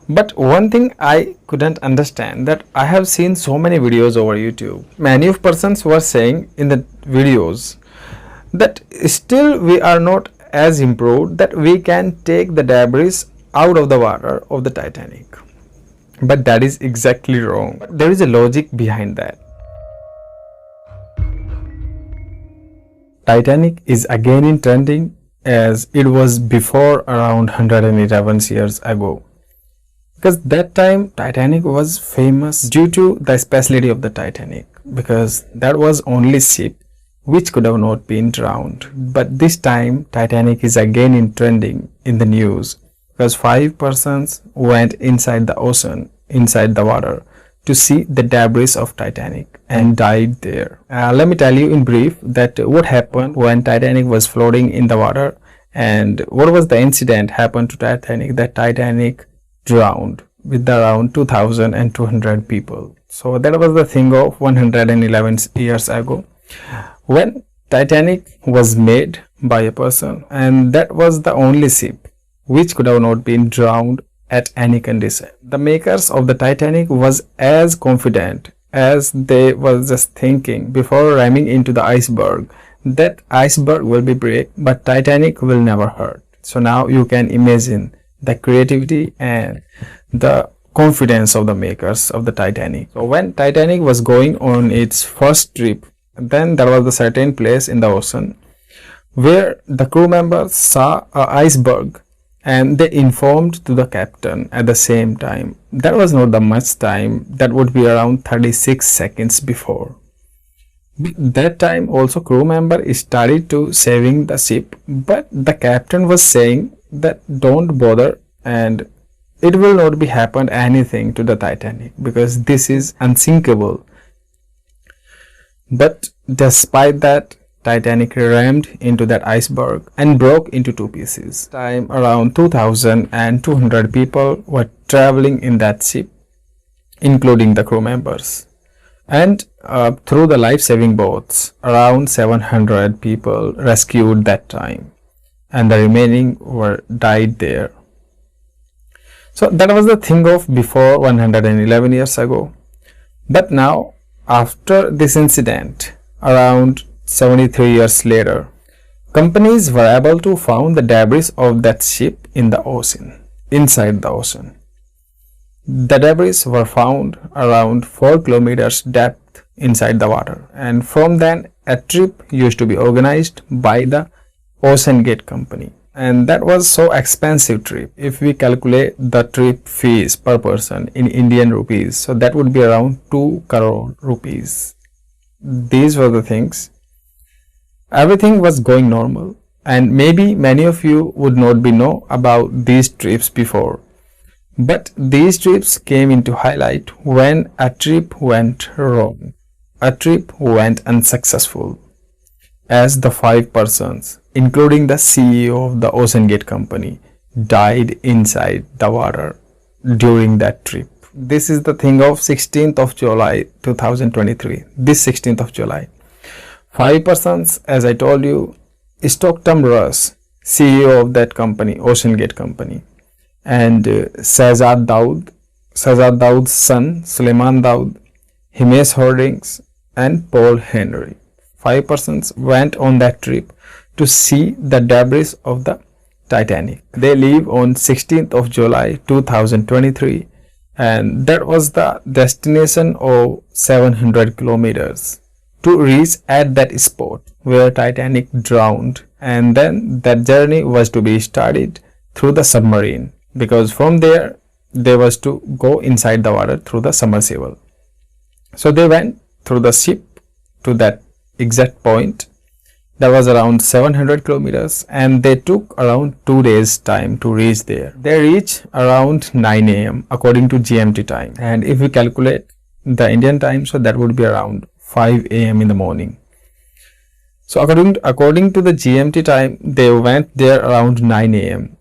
But one thing I couldn't understand, that I have seen so many videos over YouTube. Many of persons were saying in the videos that still we are not as improved that we can take the debris out of the water of the Titanic. But that is exactly wrong. There is a logic behind that. Titanic is again in trending as it was before around 111 years ago. Because that time Titanic was famous due to the specialty of the Titanic, because that was only ship which could have not been drowned. But this time Titanic is again in trending in the news because 5 persons went inside the ocean, inside the water, to see the debris of Titanic and died there. Let me tell you in brief that what happened when Titanic was floating in the water and what was the incident happened to Titanic that Titanic drowned with around 2,200 people. So that was the thing of 111 years ago when Titanic was made by a person, and that was the only ship which could have not been drowned at any condition. The makers of the Titanic was as confident as they were just thinking before ramming into the iceberg that iceberg will be break but Titanic will never hurt. So now you can imagine the creativity and the confidence of the makers of the Titanic. So when Titanic was going on its first trip, then there was a certain place in the ocean where the crew members saw an iceberg and they informed to the captain at the same time. That was not the much time, that would be around 36 seconds before. That time also crew member started to saving the ship, but the captain was saying that don't bother and it will not be happened anything to the Titanic because this is unsinkable. But despite that, Titanic rammed into that iceberg and broke into 2 pieces. Time around 2,200 people were traveling in that ship, including the crew members. And through the life-saving boats, around 700 people rescued that time, and the remaining were died there. So that was the thing of before 111 years ago. But now, after this incident, around 73 years later, companies were able to find the debris of that ship in the ocean, inside the ocean. The debris were found around 4 kilometers depth inside the water, and from then a trip used to be organized by the Ocean Gate company. And that was so expensive trip. If we calculate the trip fees per person in Indian rupees, so that would be around 2 crore rupees. These were the things. Everything was going normal, and maybe many of you would not be know about these trips before. But these trips came into highlight when a trip went wrong. A trip went unsuccessful, as the 5 persons, including the CEO of the Ocean Gate company, died inside the water during that trip. This is the thing of 16th of July 2023. This 16th of July. 5 persons, as I told you, Stockton Rush, CEO of that company, Ocean Gate company, and Shahzad Daud's son, Suleiman Daud, Himesh Holdings, and Paul Henry. 5 persons went on that trip to see the debris of the Titanic. They leave on 16th of July 2023, and that was the destination of 700 kilometers to reach at that spot where Titanic drowned, and then that journey was to be started through the submarine, because from there they was to go inside the water through the submersible. So they went through the ship to that exact point. That was around 700 kilometers, and they took around 2 days time to reach there. They reached around 9 a.m. according to GMT time, and if we calculate the Indian time, so that would be around 5 a.m. in the morning. So according to the GMT time, they went there around 9 a.m.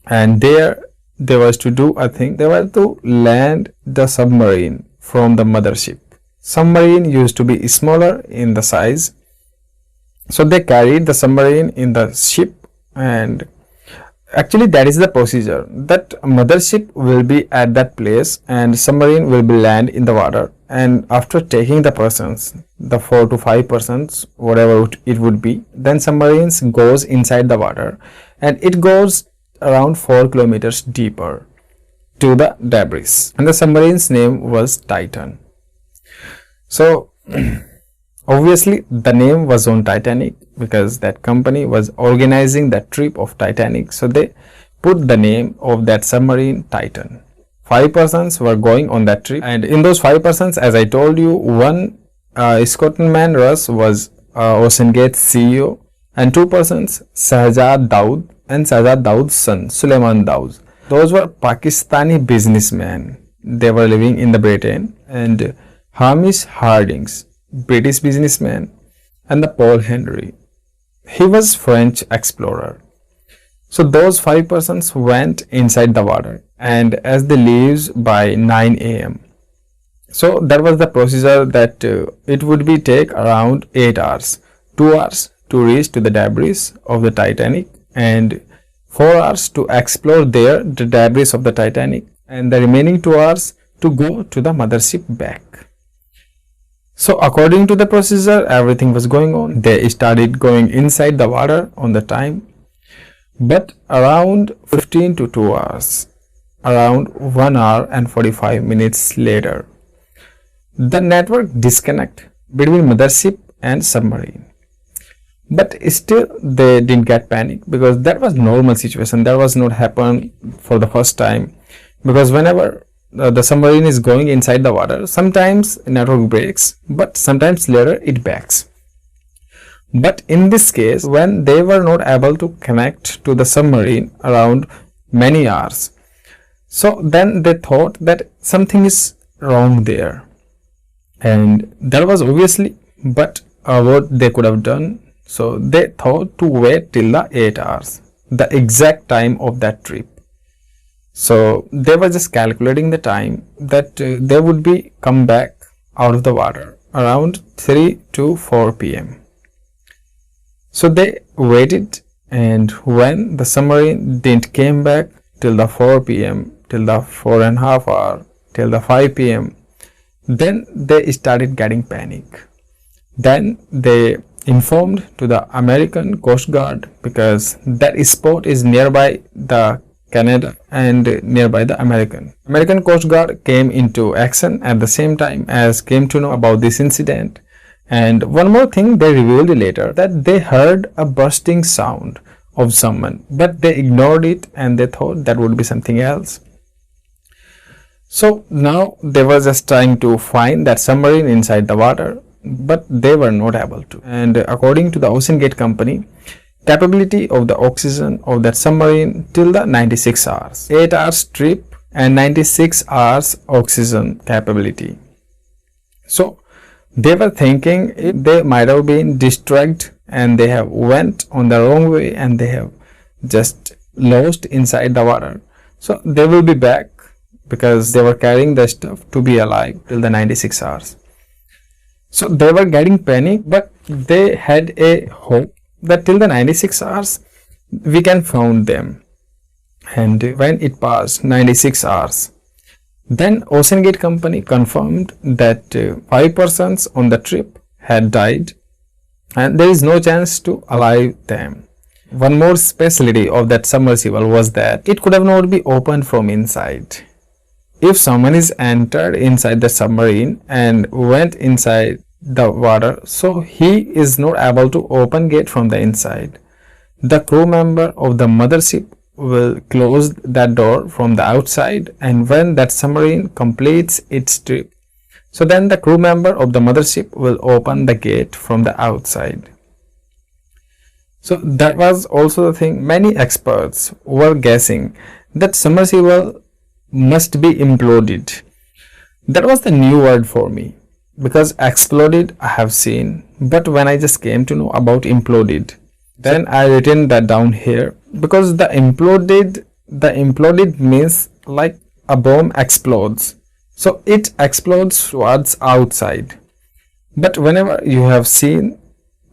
and there they was to do a thing. They were to land the submarine from the mothership. Submarine used to be smaller in the size, so they carried the submarine in the ship, and Actually, that is the procedure, that mothership will be at that place and submarine will be land in the water, and after taking the persons, the 4 to 5 persons, whatever it would be, then submarines goes inside the water and it goes around 4 kilometers deeper to the debris, and the submarine's name was Titan. So obviously the name was on Titanic because that company was organizing that trip of Titanic, so they put the name of that submarine Titan. 5 persons were going on that trip, and in those 5 persons, as I told you, one Scotland Russ was Ocean Gate CEO, and 2 persons, Shahzad Daud and Shahzad Daud's son Suleiman Daud. Those were Pakistani businessmen. They were living in the Britain, and Hamish Hardings, British businessman, and the Paul Henry. He was French explorer. So those 5 persons went inside the water, and as they leaves by 9 a.m. So that was the procedure that it would be take around 8 hours, 2 hours to reach to the debris of the Titanic, and 4 hours to explore there the debris of the Titanic, and the remaining 2 hours to go to the mothership back. So according to the procedure, everything was going on. They started going inside the water on the time, but around 15 to 2 hours, around 1 hour and 45 minutes later, the network disconnect between mothership and submarine. But still they didn't get panic because that was normal situation. That was not happen for the first time, because whenever the submarine is going inside the water, sometimes network breaks, but sometimes later it backs. But in this case, when they were not able to connect to the submarine around many hours, so then they thought that something is wrong there, and that was obviously, but what they could have done, so they thought to wait till the 8 hours, the exact time of that trip. So they were just calculating the time that they would be come back out of the water around 3 to 4 p.m. So they waited, and when the submarine didn't came back till the 4 p.m., till the 4.5 hour, till the 5 p.m., then they started getting panic. Then they informed to the American Coast Guard, because that spot is nearby the Canada and nearby the American Coast Guard came into action at the same time as came to know about this incident. And one more thing they revealed later, that they heard a bursting sound of someone, but they ignored it and they thought that would be something else. So now they were just trying to find that submarine inside the water, but they were not able to. And according to the Ocean Gate company, capability of the oxygen of that submarine till the 96 hours, 8 hours trip and 96 hours oxygen capability. So they were thinking they might have been distracted and they have went on the wrong way and they have just lost inside the water. So they will be back because they were carrying the stuff to be alive till the 96 hours. So they were getting panic, but they had a hope that till the 96 hours we can find them. And when it passed 96 hours, then Ocean Gate company confirmed that 5 persons on the trip had died and there is no chance to alive them. One more specialty of that submersible was that it could have not be opened from inside. If someone is entered inside the submarine and went inside the water, so he is not able to open gate from the inside, the crew member of the mothership will close that door from the outside, and when that submarine completes its trip, so then the crew member of the mothership will open the gate from the outside. So that was also the thing. Many experts were guessing that submersible must be imploded. That was the new word for me, because exploded I have seen, but when I just came to know about imploded, then I written that down here, because the imploded means like a bomb explodes, so it explodes towards outside. But whenever you have seen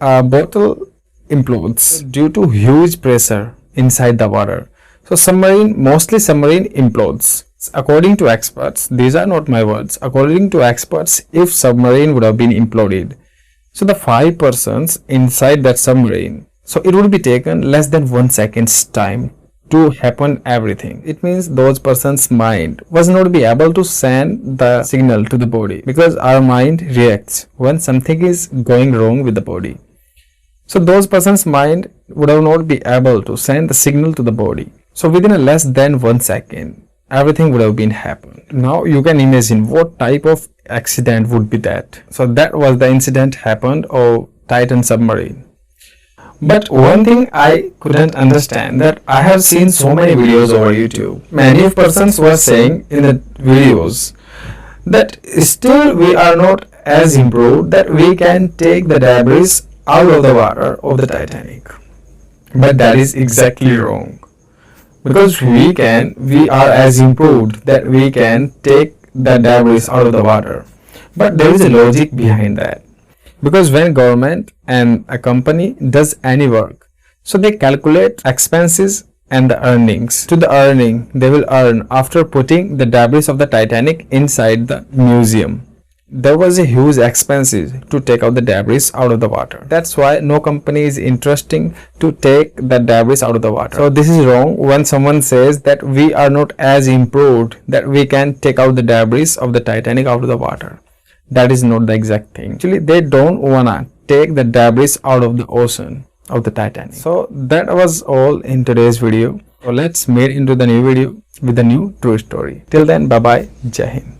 a bottle implodes due to huge pressure inside the water, So mostly submarine implodes. According to experts, these are not my words. According to experts, if submarine would have been imploded, so the 5 persons inside that submarine, so it would be taken less than 1 second's time to happen everything. It means those persons' mind was not be able to send the signal to the body, because our mind reacts when something is going wrong with the body. So those persons' mind would have not be able to send the signal to the body. So within a less than 1 second, everything would have been happened. Now you can imagine what type of accident would be that. So that was the incident happened of Titan submarine. But one thing I couldn't understand, that I have seen so many videos over YouTube. Many of persons were saying in the videos that still we are not as improved that we can take the debris out of the water of the Titanic. But that is exactly wrong. Because we are as improved that we can take the debris out of the water. But there is a logic behind that. Because when government and a company does any work, so they calculate expenses and the earnings. To the earning they will earn after putting the debris of the Titanic inside the museum. There was a huge expenses to take out the debris out of the water. That's why no company is interested to take the debris out of the water. So this is wrong when someone says that we are not as improved that we can take out the debris of the Titanic out of the water. That is not the exact thing. Actually, they don't wanna take the debris out of the ocean of the Titanic. So that was all in today's video. So let's meet into the new video with a new true story. Till then, bye bye. Jai Hind.